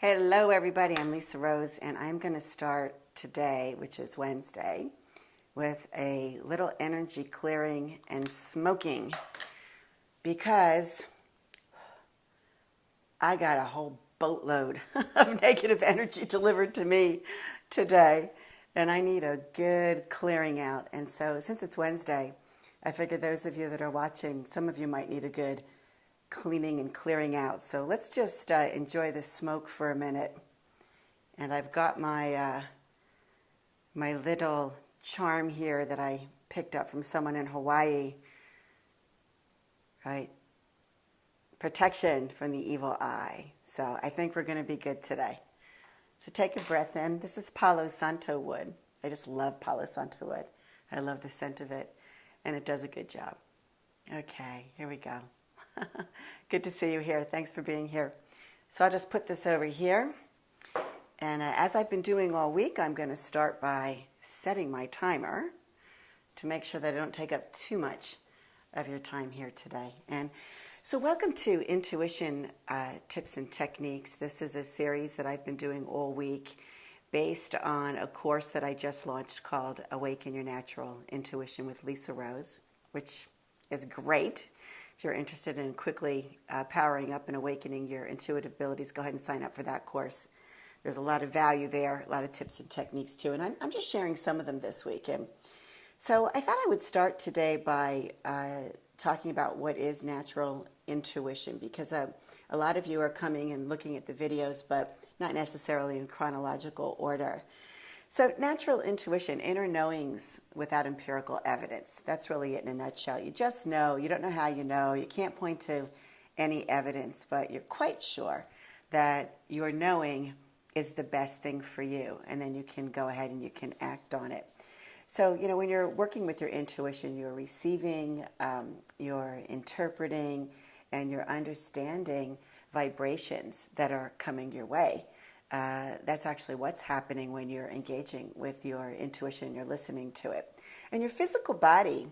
Hello, everybody. I'm Lisa Rose, and I'm going to start today, which is Wednesday, with a little energy clearing and smoking because I got a whole boatload of negative energy delivered to me today, and I need a good clearing out. And so, since it's Wednesday, I figured those of you that are watching, some of you might need a good cleaning and clearing out. So let's just enjoy the smoke for a minute. And I've got my my little charm here that I picked up from someone in Hawaii. Right? Protection from the evil eye. So I think we're going to be good today. So take a breath in. This is Palo Santo wood. I just love Palo Santo wood. I love the scent of it, and it does a good job. Okay, here we go. Good to see you here. Thanks for being here. So I'll just put this over here. And as I've been doing all week, I'm going to start by setting my timer to make sure that I don't take up too much of your time here today. And so welcome to Intuition Tips and Techniques. This is a series that I've been doing all week based on a course that I just launched called Awaken Your Natural Intuition with Lisa Rose, which is great. If you're interested in quickly powering up and awakening your intuitive abilities, go ahead and sign up for that course. There's a lot of value there, a lot of tips and techniques too, and I'm just sharing some of them this week. And so I thought I would start today by talking about what is natural intuition, because a lot of you are coming and looking at the videos, but not necessarily in chronological order. So natural intuition, inner knowings without empirical evidence. That's really it in a nutshell. You just know. You don't know how you know. You can't point to any evidence, but you're quite sure that your knowing is the best thing for you. And then you can go ahead and you can act on it. So, when you're working with your intuition, you're receiving, you're interpreting, and you're understanding vibrations that are coming your way. That's actually what's happening when you're engaging with your intuition, you're listening to it. And your physical body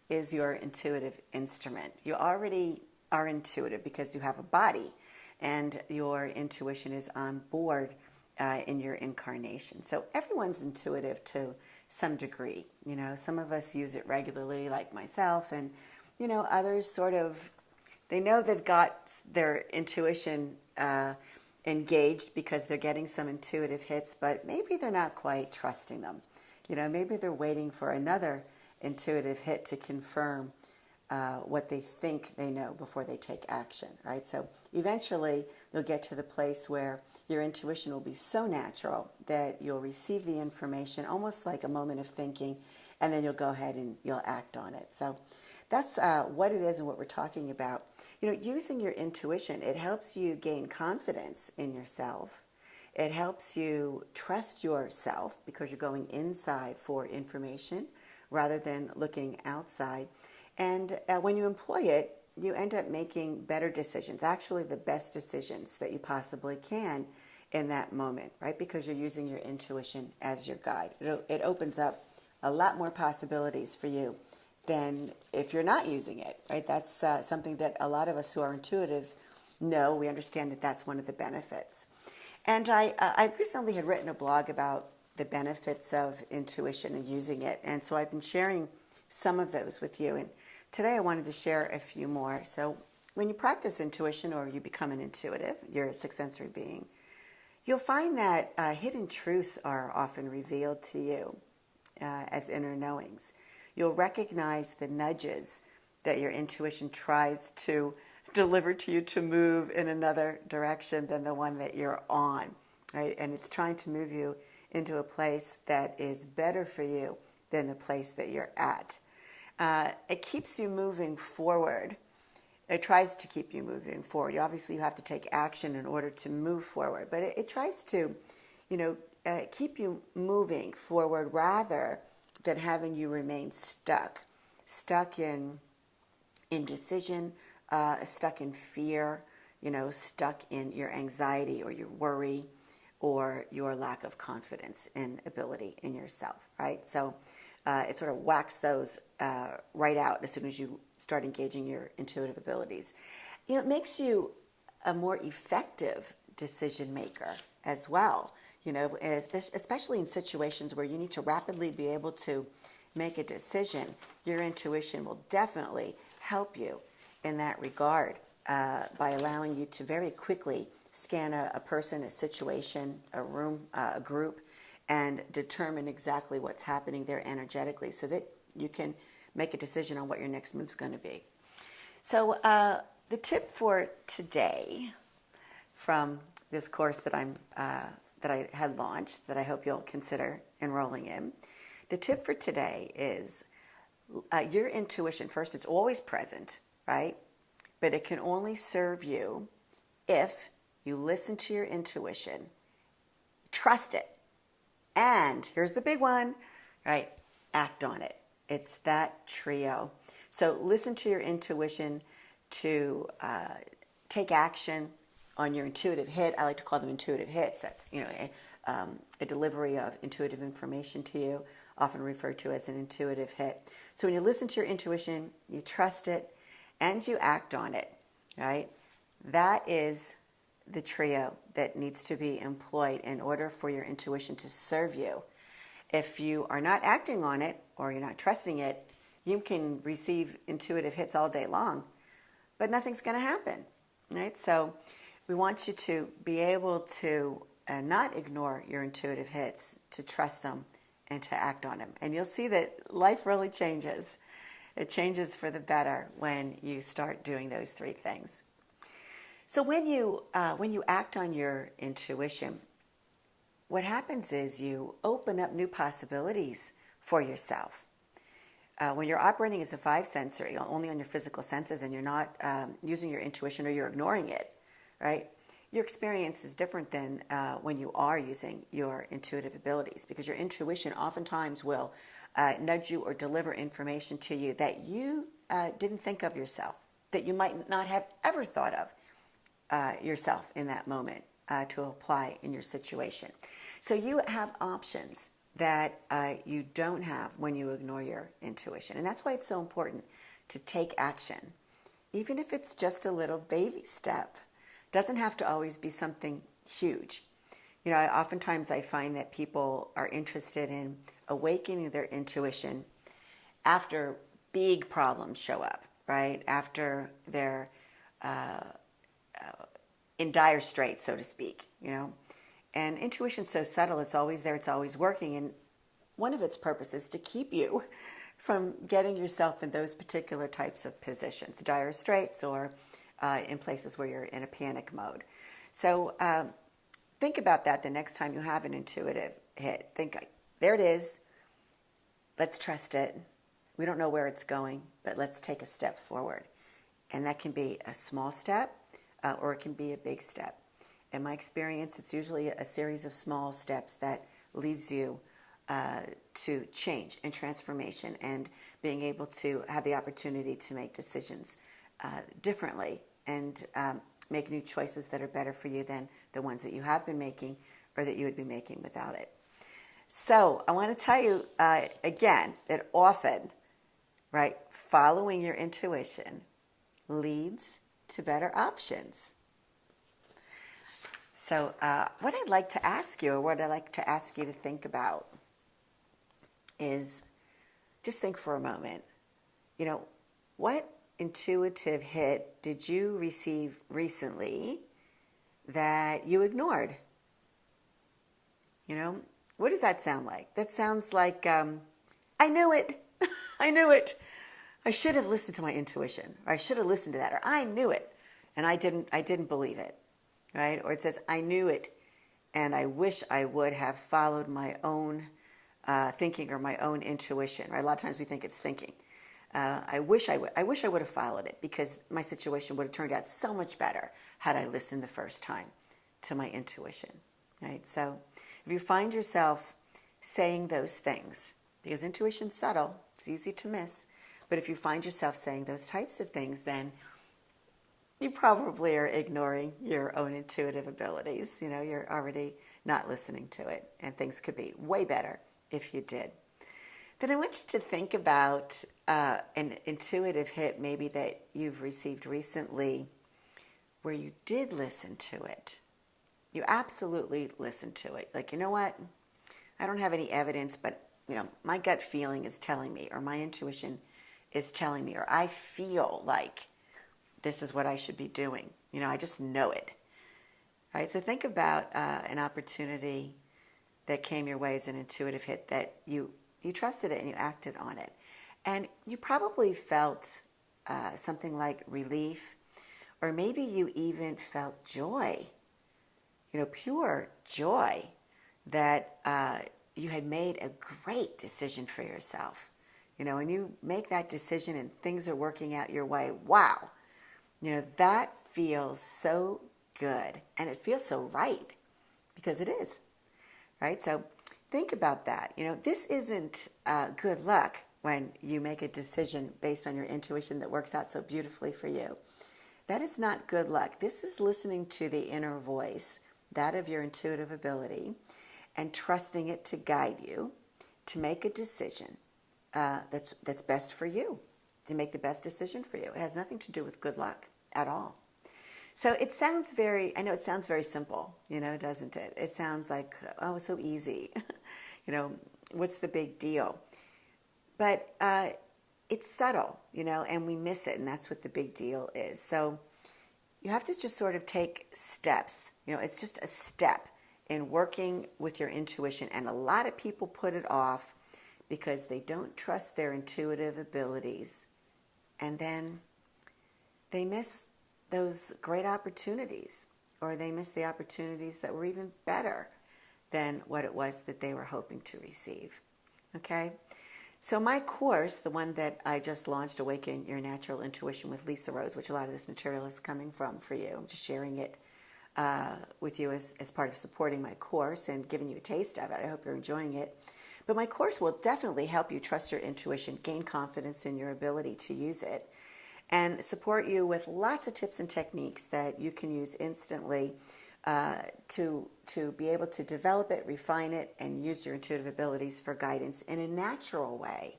is your intuitive instrument. You already are intuitive because you have a body, and your intuition is on board in your incarnation. So everyone's intuitive to some degree. Some of us use it regularly, like myself, and, others sort of, they know they've got their intuition engaged because they're getting some intuitive hits, but maybe they're not quite trusting them. Maybe they're waiting for another intuitive hit to confirm what they think they know before they take action, right? So eventually you'll get to the place where your intuition will be so natural that you'll receive the information almost like a moment of thinking, and then you'll go ahead and you'll act on it. So that's what it is and what we're talking about. Using your intuition, it helps you gain confidence in yourself. It helps you trust yourself because you're going inside for information rather than looking outside. And when you employ it, you end up making better decisions, actually the best decisions that you possibly can in that moment, right? Because you're using your intuition as your guide. It opens up a lot more possibilities for you than if you're not using it, right? That's something that a lot of us who are intuitives know. We understand that that's one of the benefits. And I recently had written a blog about the benefits of intuition and using it. And so I've been sharing some of those with you. And today I wanted to share a few more. So when you practice intuition or you become an intuitive, you're a sixth sensory being, you'll find that hidden truths are often revealed to you as inner knowings. You'll recognize the nudges that your intuition tries to deliver to you to move in another direction than the one that you're on, right? And it's trying to move you into a place that is better for you than the place that you're at. It keeps you moving forward. It tries to keep you moving forward. Obviously, you have to take action in order to move forward, but it tries to, keep you moving forward rather than having you remain stuck in indecision, stuck in fear, stuck in your anxiety or your worry or your lack of confidence and ability in yourself, right? So it sort of whacks those right out as soon as you start engaging your intuitive abilities. It makes you a more effective decision maker as well. You know, especially in situations where you need to rapidly be able to make a decision, your intuition will definitely help you in that regard by allowing you to very quickly scan a person, a situation, a room, a group, and determine exactly what's happening there energetically so that you can make a decision on what your next move is going to be. So the tip for today from this course that I had launched, that I hope you'll consider enrolling in, the tip for today is your intuition. First, it's always present, right? But it can only serve you if you listen to your intuition, trust it, and here's the big one, right? Act on it. It's that trio. So listen to your intuition to take action on your intuitive hit. I like to call them intuitive hits. That's, you know, a delivery of intuitive information to you, often referred to as an intuitive hit. So when you listen to your intuition, you trust it, and you act on it, right? That is the trio that needs to be employed in order for your intuition to serve you. If you are not acting on it or you're not trusting it, you can receive intuitive hits all day long, but nothing's going to happen, right? So we want you to be able to not ignore your intuitive hits, to trust them and to act on them. And you'll see that life really changes. It changes for the better when you start doing those three things. So when you act on your intuition, what happens is you open up new possibilities for yourself. When you're operating as a five sensor, you're only on your physical senses, and you're not using your intuition, or you're ignoring it, right? Your experience is different than when you are using your intuitive abilities, because your intuition oftentimes will nudge you or deliver information to you that you didn't think of yourself, that you might not have ever thought of yourself in that moment to apply in your situation. So you have options that you don't have when you ignore your intuition. And that's why it's so important to take action, even if it's just a little baby step. Doesn't have to always be something huge. You know, oftentimes I find that people are interested in awakening their intuition after big problems show up, right? After they're in dire straits, so to speak, you know. And intuition's so subtle, it's always there, it's always working. And one of its purposes is to keep you from getting yourself in those particular types of positions, dire straits, or in places where you're in a panic mode. So think about that the next time you have an intuitive hit. Think, there it is. Let's trust it. We don't know where it's going, but let's take a step forward. And that can be a small step, or it can be a big step. In my experience, it's usually a series of small steps that leads you to change and transformation, and being able to have the opportunity to make decisions differently, and make new choices that are better for you than the ones that you have been making or that you would be making without it. So I want to tell you again that often, right, following your intuition leads to better options. So what I'd like to ask you, or what I'd like to ask you to think about, is just think for a moment. You know, what intuitive hit did you receive recently that you ignored? You know, what does that sound like? That sounds like, I knew it. I knew it. I should have listened to my intuition, or I should have listened to that, or I knew it and I didn't believe it, right? Or it says, I knew it and I wish I would have followed my own thinking or my own intuition, right? A lot of times we think it's thinking. I wish I would have followed it, because my situation would have turned out so much better had I listened the first time to my intuition, right? So if you find yourself saying those things, because intuition's subtle, it's easy to miss, but if you find yourself saying those types of things, then you probably are ignoring your own intuitive abilities. You know, you're already not listening to it, and things could be way better if you did. Then I want you to think about an intuitive hit maybe that you've received recently where you did listen to it, you absolutely listen to it. Like, you know what? I don't have any evidence, but my gut feeling is telling me, or my intuition is telling me, or I feel like this is what I should be doing. I just know it. Right? So think about an opportunity that came your way as an intuitive hit that you trusted it and you acted on it. And you probably felt something like relief, or maybe you even felt joy, pure joy that you had made a great decision for yourself. When you make that decision and things are working out your way, wow, that feels so good, and it feels so right, because it is, right? So think about that. This isn't good luck when you make a decision based on your intuition that works out so beautifully for you. That is not good luck. This is listening to the inner voice, that of your intuitive ability, and trusting it to guide you to make a decision that's best for you, to make the best decision for you. It has nothing to do with good luck at all. So it sounds I know it sounds very simple, doesn't it? It sounds like, oh, it's so easy. What's the big deal? But it's subtle, and we miss it, and that's what the big deal is. So you have to just sort of take steps. It's just a step in working with your intuition, and a lot of people put it off because they don't trust their intuitive abilities, and then they miss those great opportunities, or they miss the opportunities that were even better than what it was that they were hoping to receive. Okay? So my course, the one that I just launched, Awaken Your Natural Intuition with Lisa Rose, which a lot of this material is coming from for you. I'm just sharing it with you as part of supporting my course and giving you a taste of it. I hope you're enjoying it. But my course will definitely help you trust your intuition, gain confidence in your ability to use it, and support you with lots of tips and techniques that you can use instantly to be able to develop it, refine it, and use your intuitive abilities for guidance in a natural way,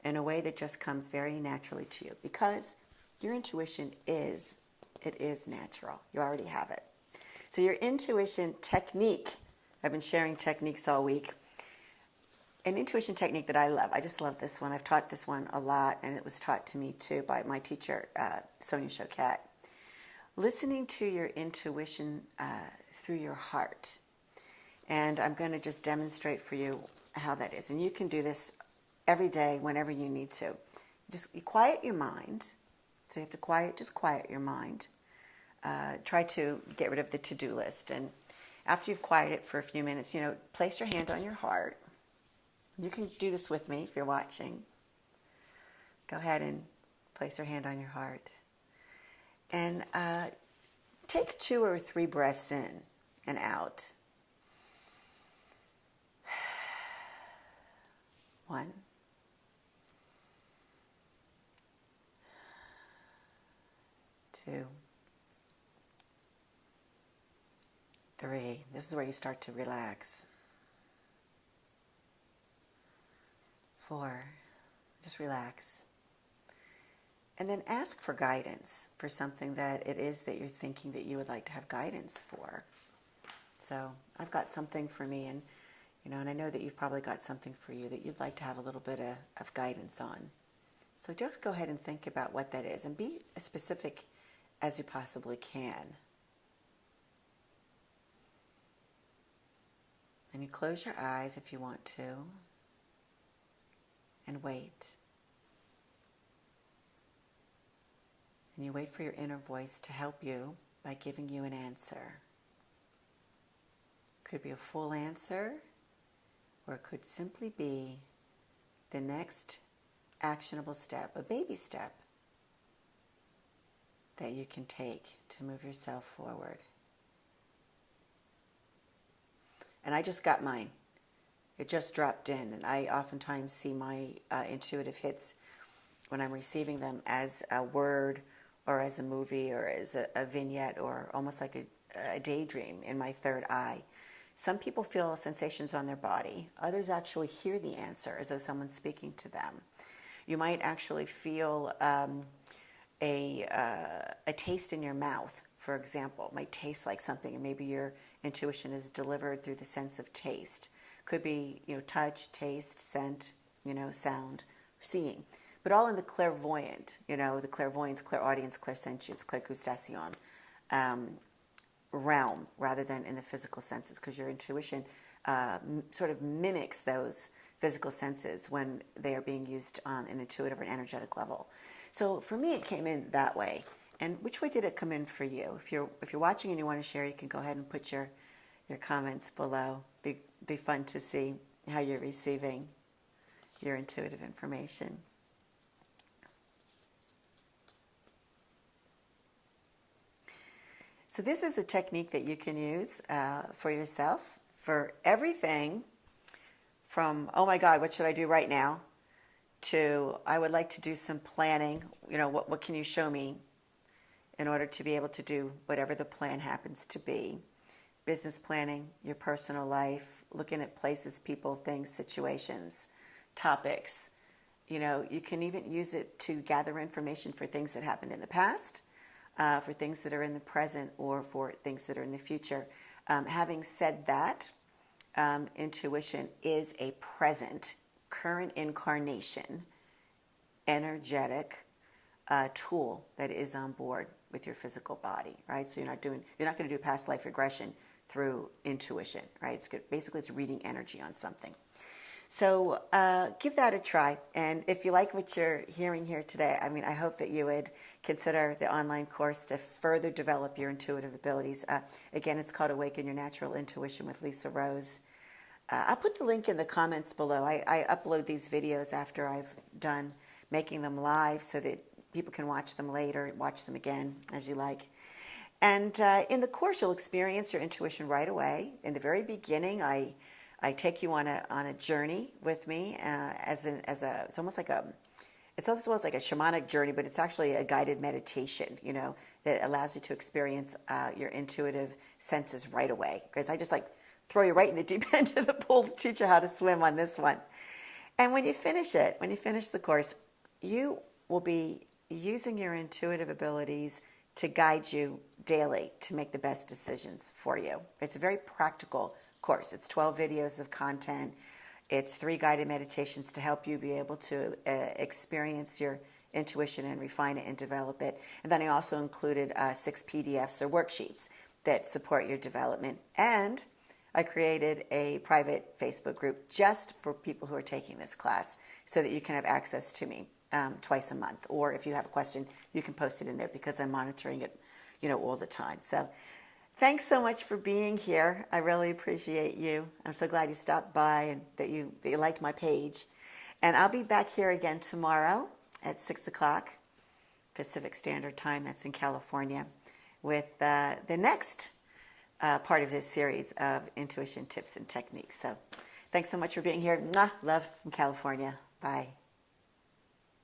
in a way that just comes very naturally to you, because your intuition is natural. You already have it. So your intuition technique, I've been sharing techniques all week. An intuition technique that I love. I just love this one. I've taught this one a lot, and it was taught to me too by my teacher, Sonia Choquette. Listening to your intuition through your heart. And I'm going to just demonstrate for you how that is. And you can do this every day whenever you need to. You quiet your mind. So you have to just quiet your mind. Try to get rid of the to-do list. And after you've quieted it for a few minutes, place your hand on your heart. You can do this with me if you're watching. Go ahead and place your hand on your heart. And take 2 or 3 breaths in and out. 1. 2. 3. This is where you start to relax. 4. Just relax. And then ask for guidance for something that it is that you're thinking that you would like to have guidance for. So I've got something for me, and and I know that you've probably got something for you that you'd like to have a little bit of guidance on. So just go ahead and think about what that is, and be as specific as you possibly can. And you close your eyes if you want to, and wait. And you wait for your inner voice to help you by giving you an answer. Could be a full answer, or it could simply be the next actionable step, a baby step that you can take to move yourself forward. And I just got mine. It just dropped in, and I oftentimes see my intuitive hits when I'm receiving them as a word, or as a movie, or as a vignette, or almost like a daydream in my third eye. Some people feel sensations on their body. Others actually hear the answer as though someone's speaking to them. You might actually feel a taste in your mouth for example, might taste like something, and maybe your intuition is delivered through the sense of taste. Could be, touch, taste, scent, sound, seeing. But all in the clairvoyant, the clairvoyance, clairaudience, clairsentience, clairgustation realm, rather than in the physical senses, because your intuition sort of mimics those physical senses when they are being used on an intuitive or an energetic level. So for me, it came in that way. And which way did it come in for you? If you're watching and you want to share, you can go ahead and put your comments below. Be fun to see how you're receiving your intuitive information. So this is a technique that you can use for yourself for everything from, oh my God, what should I do right now, to I would like to do some planning. What can you show me in order to be able to do whatever the plan happens to be. Business planning, your personal life, looking at places, people, things, situations, topics. You can even use it to gather information for things that happened in the past, for things that are in the present, or for things that are in the future. Having said that, intuition is a present, current incarnation, energetic tool that is on board with your physical body, right? So you're not going to do past life regression through intuition, right? It's reading energy on something. So give that a try. And if you like what you're hearing here today, I hope that you would consider the online course to further develop your intuitive abilities. Again, it's called Awaken Your Natural Intuition with Lisa Rose. I'll put the link in the comments below. I upload these videos after I've done making them live so that people can watch them later, watch them again as you like. And in the course, you'll experience your intuition right away. In the very beginning, I take you on a journey with me it's almost like a shamanic journey, but it's actually a guided meditation, that allows you to experience your intuitive senses right away. Because I just throw you right in the deep end of the pool to teach you how to swim on this one. And when you finish the course, you will be using your intuitive abilities to guide you daily to make the best decisions for you. It's a very practical course. It's 12 videos of content. It's 3 guided meditations to help you be able to experience your intuition and refine it and develop it. And then I also included 6 PDFs or worksheets that support your development. And I created a private Facebook group just for people who are taking this class so that you can have access to me twice a month. Or if you have a question, you can post it in there because I'm monitoring it, all the time. So thanks so much for being here. I really appreciate you. I'm so glad you stopped by and that you liked my page. And I'll be back here again tomorrow at 6 o'clock Pacific Standard Time. That's in California with the next part of this series of intuition tips and techniques. So thanks so much for being here. Mwah, love from California. Bye.